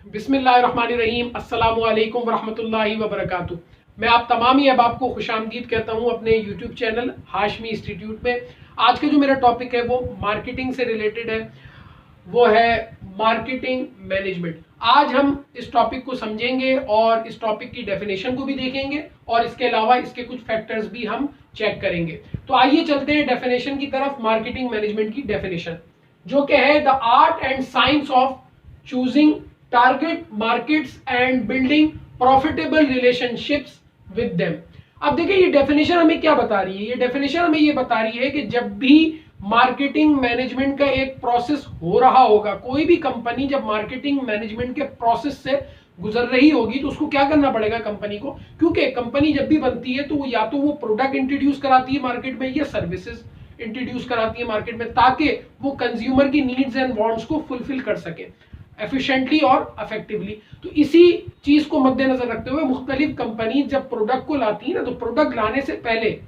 बिस्मिल्लाहिर्रहमानिर्रहीम, अस्सलामुअलैकुम वरहमतुल्लाहि वबरकातुहू। मैं आप तमाम ही अहबाब को खुशामदीद कहता हूँ अपने यूट्यूब चैनल हाशमी इंस्टीट्यूट में। आज का जो मेरा टॉपिक है वो मार्केटिंग से रिलेटेड है, वो है मार्केटिंग मैनेजमेंट। आज हम इस टॉपिक को समझेंगे और इस टॉपिक की डेफिनेशन को भी देखेंगे और इसके अलावा इसके कुछ फैक्टर्स भी हम चेक करेंगे। तो आइए चलते हैं डेफिनेशन की तरफ। मार्केटिंग मैनेजमेंट की डेफिनेशन जो कि है the art and science of choosing target markets and building profitable relationships with them. अब देखिए ये डेफिनेशन हमें क्या बता रही है। ये डेफिनेशन हमें ये बता रही है कि जब भी मार्केटिंग मैनेजमेंट का एक प्रोसेस हो रहा होगा, कोई भी कंपनी जब मार्केटिंग मैनेजमेंट के प्रोसेस से गुजर रही होगी तो उसको क्या करना पड़ेगा कंपनी को, क्योंकि कंपनी जब भी बनती है तो वो या तो वो प्रोडक्ट इंट्रोड्यूस कराती है मार्केट में या सर्विसेज इंट्रोड्यूस कराती है मार्केट में, ताकि वो कंज्यूमर की नीड्स एंड वांट्स को फुलफिल कर सके एफिशिएंटली और इफेक्टिवली। तो इसी चीज को मद्देनजर रखते हुए मुख्तलिफ कंपनी जब प्रोडक्ट को लाती है ना, तो प्रोडक्ट लाने से पहले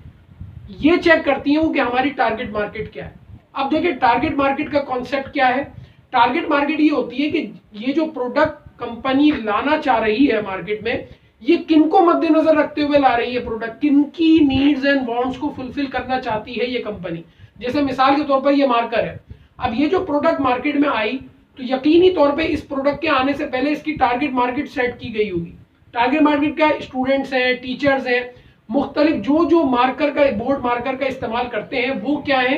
ये चेक करती हूँ कि हमारी टारगेट मार्केट क्या है। अब देखिए टारगेट मार्केट का कॉन्सेप्ट क्या है। टारगेट मार्केट ये होती है कि ये जो प्रोडक्ट कंपनी लाना चाह रही है मार्केट में, ये किनको मद्देनजर रखते हुए ला रही है प्रोडक्ट, किनकी नीड्स एंड वांट्स को फुलफिल करना चाहती है ये कंपनी। जैसे मिसाल के तौर पर ये मार्कर है। अब ये जो प्रोडक्ट मार्केट में आई तो यकीनी तौर पे इस प्रोडक्ट के आने से पहले इसकी टारगेट मार्केट सेट की गई होगी। टारगेट मार्केट क्या है? स्टूडेंट्स हैं, टीचर्स हैं, मुख्तलिफ जो मार्कर का बोर्ड मार्कर का इस्तेमाल करते हैं वो क्या है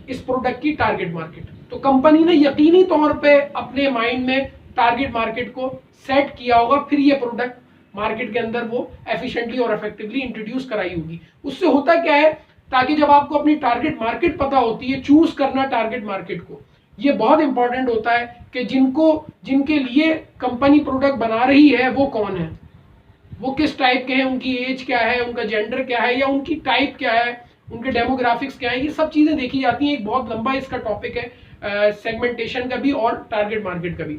इस प्रोडक्ट की टारगेट मार्केट। तो कंपनी ने यकीनी तौर पे अपने माइंड में टारगेट मार्केट को सेट किया होगा, फिर ये प्रोडक्ट मार्केट के अंदर वो एफिशिएंटली और इफेक्टिवली इंट्रोड्यूस कराई होगी। उससे होता क्या है, ताकि जब आपको अपनी टारगेट मार्केट पता होती है, चूज करना टारगेट मार्केट को ये बहुत इंपॉर्टेंट होता है कि जिनके लिए कंपनी प्रोडक्ट बना रही है वो कौन है, वो किस टाइप के हैं, उनकी एज क्या है, उनका जेंडर क्या है या उनकी टाइप क्या है, उनके डेमोग्राफिक्स क्या है, ये सब चीजें देखी जाती हैं। एक बहुत लंबा इसका टॉपिक है सेगमेंटेशन का भी और टारगेट मार्केट का भी।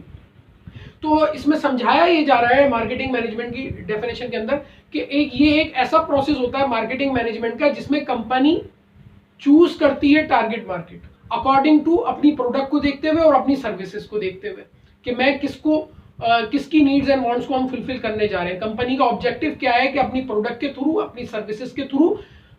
तो इसमें समझाया ये जा रहा है मार्केटिंग मैनेजमेंट की डेफिनेशन के अंदर कि ये एक ऐसा प्रोसेस होता है मार्केटिंग मैनेजमेंट का जिसमें कंपनी चूज करती है टारगेट मार्केट अकॉर्डिंग टू अपनी प्रोडक्ट को देखते हुए और अपनी सर्विसेज को देखते हुए कि मैं किसकी नीड्स एंड वांट्स को हम फुलफिल करने जा रहे हैं। कंपनी का ऑब्जेक्टिव क्या है कि अपनी प्रोडक्ट के थ्रू, अपनी सर्विसेज के थ्रू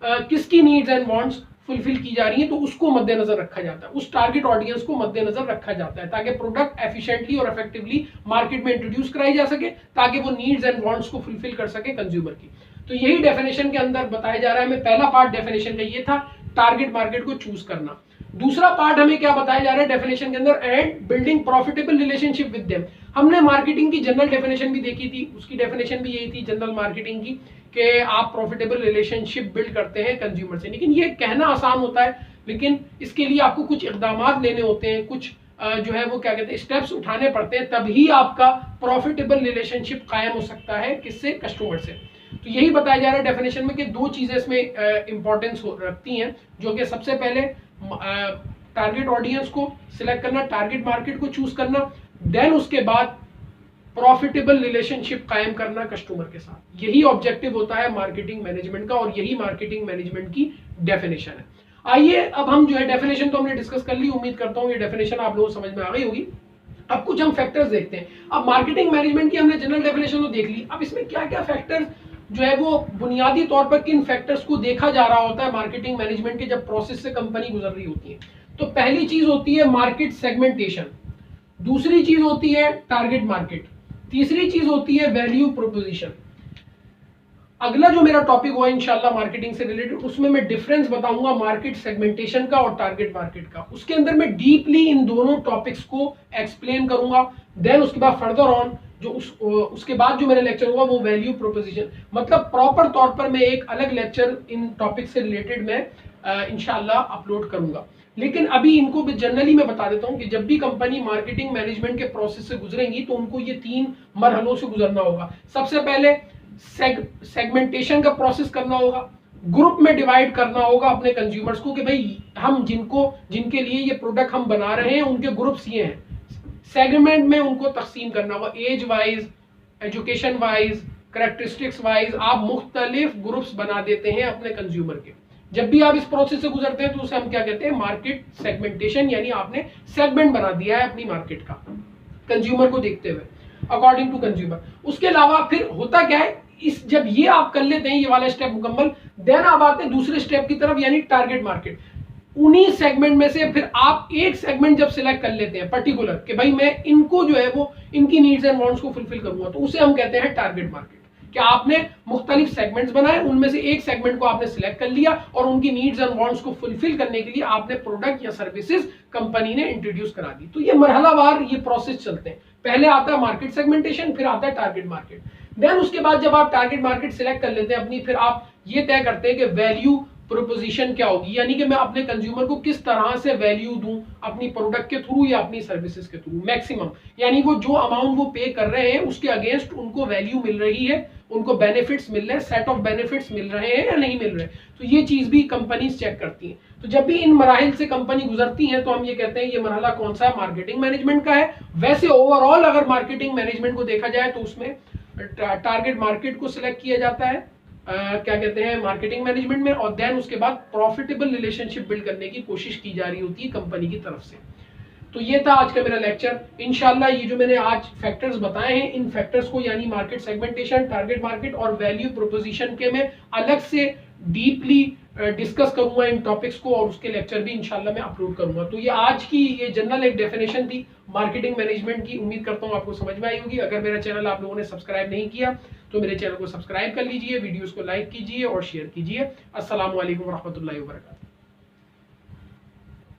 किसकी नीड्स एंड वांट्स फुलफिल की जा रही है, तो उसको मद्देनजर रखा जाता है, उस टारगेट ऑडियंस को मद्देनजर रखा जाता है ताकि प्रोडक्ट एफिशिएंटली और इफेक्टिवली मार्केट में इंट्रोड्यूस कराई जा सके, ताकि वो नीड्स एंड वांट्स को फुलफिल कर सके कंज्यूमर की। तो यही डेफिनेशन के अंदर बताया जा रहा है। मैं पहला पार्ट डेफिनेशन का ये था, टारगेट मार्केट को चूज करना। दूसरा पार्ट हमें क्या बताया जा रहा है डेफिनेशन के अंदर, and building profitable relationship with them. हमने मार्केटिंग की जनरल डेफिनेशन भी देखी थी, उसकी डेफिनेशन भी यही थी जनरल मार्केटिंग की कि आप प्रॉफिटेबल रिलेशनशिप बिल्ड करते हैं कंज्यूमर से। लेकिन ये कहना आसान होता है, लेकिन इसके लिए आपको कुछ इकदाम लेने होते हैं, कुछ जो है वो क्या कहते हैं स्टेप्स उठाने पड़ते हैं, तभी आपका प्रॉफिटेबल रिलेशनशिप कायम हो सकता है किससे, कस्टमर से। तो यही बताया जा रहा है डेफिनेशन में कि दो चीजें इसमें इंपॉर्टेंस रखती हैं, जो कि सबसे पहले टारगेट ऑडियंस को सिलेक्ट करना, टारगेट मार्केट को चूज करना, देन उसके बाद प्रॉफिटेबल रिलेशनशिप कायम करना कस्टमर के साथ। यही ऑब्जेक्टिव होता है मार्केटिंग मैनेजमेंट का और यही मार्केटिंग मैनेजमेंट की डेफिनेशन है। आइए अब हम जो है डेफिनेशन तो हमने डिस्कस कर ली, उम्मीद करता हूं ये डेफिनेशन आप लोगों को समझ में आ गई होगी। अब कुछ हम फैक्टर्स देखते हैं। अब मार्केटिंग मैनेजमेंट की हमने जनरल डेफिनेशन तो देख ली, अब इसमें क्या क्या फैक्टर्स जो है वो बुनियादी तौर पर किन फैक्टर्स को देखा जा रहा होता है मार्केटिंग मैनेजमेंट के जब प्रोसेस से कंपनी गुजर रही होती है। तो पहली चीज होती है मार्केट सेगमेंटेशन, दूसरी चीज होती है टारगेट मार्केट, तीसरी चीज होती है वैल्यू प्रोपोजिशन। अगला जो मेरा टॉपिक हुआ इंशाल्लाह मार्केटिंग से रिलेटेड, उसमें मैं डिफरेंस बताऊंगा मार्केट सेगमेंटेशन का और टारगेट मार्केट का। उसके अंदर मैं डीपली इन दोनों टॉपिक्स को एक्सप्लेन करूंगा। देन उसके बाद फर्दर ऑन जो उसके बाद जो मेरा लेक्चर होगा वो वैल्यू प्रोपोजिशन, मतलब प्रॉपर तौर पर मैं एक अलग लेक्चर इन टॉपिक से रिलेटेड मैं इंशाल्लाह अपलोड करूंगा। लेकिन अभी इनको भी जनरली मैं बता देता हूं कि जब भी कंपनी मार्केटिंग मैनेजमेंट के प्रोसेस से गुजरेंगी तो उनको ये 3 मरहलों से गुजरना होगा। सबसे पहले सेगमेंटेशन का प्रोसेस करना होगा, ग्रुप में डिवाइड करना होगा अपने कंज्यूमर्स को कि भाई हम जिनके लिए ये प्रोडक्ट हम बना रहे हैं उनके ग्रुप्स ये हैं। सेगमेंट में उनको तकसीम करना होगा, age wise, education wise, characteristics wise आप मुख्तलिफ ग्रुप्स बना देते हैं अपने कंज्यूमर के। जब भी आप इस प्रोसेस से गुजरते हैं तो उसे हम क्या कहते हैं, मार्केट सेगमेंटेशन, यानी आपने सेगमेंट बना दिया है अपनी मार्केट का कंज्यूमर को देखते हुए। According to consumer. उसके अलावा फिर होता क्या है, इस जब ये आप कर लेते हैं ये वाला स्टेप मुकम्मल, देन आप आते हैं दूसरे स्टेप की तरफ, यानी टारगेट मार्केट। उन्हीं सेगमेंट में से फिर आप एक सेगमेंट जब सिलेक्ट कर लेते हैं पर्टिकुलर कि भाई मैं इनको जो है वो इनकी नीड्स एंड वांट्स को फुलफिल करूंगा, तो उसे हम कहते हैं टारगेट मार्केट। कि आपने मुख्तलिफ सेगमेंट्स बनाए, उनमें से एक सेगमेंट को आपने सिलेक्ट कर लिया और उनकी नीड्स एंड वांट्स को फुलफिल करने के लिए आपने प्रोडक्ट या सर्विसेज कंपनी ने इंट्रोड्यूस करा दी। तो ये मरहलावार ये प्रोसेस चलते हैं। पहले आता है मार्केट सेगमेंटेशन, फिर आता है टारगेट मार्केट। देन उसके बाद जब आप टारगेट मार्केट सिलेक्ट कर लेते हैं अपनी, फिर आप ये तय करते हैं कि वैल्यू प्रोपोजिशन क्या होगी, यानी कि मैं अपने कंज्यूमर को किस तरह से वैल्यू दूं, अपनी प्रोडक्ट के थ्रू या अपनी सर्विसेज के थ्रू मैक्सिमम, यानी वो जो अमाउंट वो पे कर रहे हैं उसके अगेंस्ट उनको वैल्यू मिल रही है, उनको बेनिफिट्स मिल रहे हैं, सेट ऑफ बेनिफिट्स मिल रहे हैं या नहीं मिल रहे। तो ये चीज भी कंपनीज चेक करती हैं। तो जब भी इन मराहिल से कंपनी गुजरती है तो हम ये कहते हैं ये मरहला कौन सा है, मार्केटिंग मैनेजमेंट का है। वैसे ओवरऑल अगर मार्केटिंग मैनेजमेंट को देखा जाए तो उसमें टारगेट मार्केट को सिलेक्ट किया जाता है क्या कहते हैं मार्केटिंग मैनेजमेंट में, और देन उसके बाद प्रॉफिटेबल रिलेशनशिप बिल्ड करने की कोशिश की जा रही होती है कंपनी की तरफ से। तो ये था आज का मेरा लेक्चर। इंशाल्लाह ये जो मैंने आज फैक्टर्स बताए हैं, इन फैक्टर्स को यानी मार्केट सेगमेंटेशन, टारगेट मार्केट और वैल्यू प्रोपोजिशन के मैं अलग से डीपली डिस्कस करूंगा इन टॉपिक्स को, और उसके लेक्चर भी इंशाल्लाह मैं अपलोड करूंगा। तो ये आज की ये जनरल एक डेफिनेशन थी मार्केटिंग मैनेजमेंट की। उम्मीद करता हूँ आपको समझ में आई होगी। अगर मेरा चैनल आप लोगों ने सब्सक्राइब नहीं किया तो मेरे चैनल को सब्सक्राइब कर लीजिए, वीडियोस को लाइक कीजिए और शेयर कीजिए। अस्सलाम वालेकुम रहमतुल्लाहि व बरकातहू।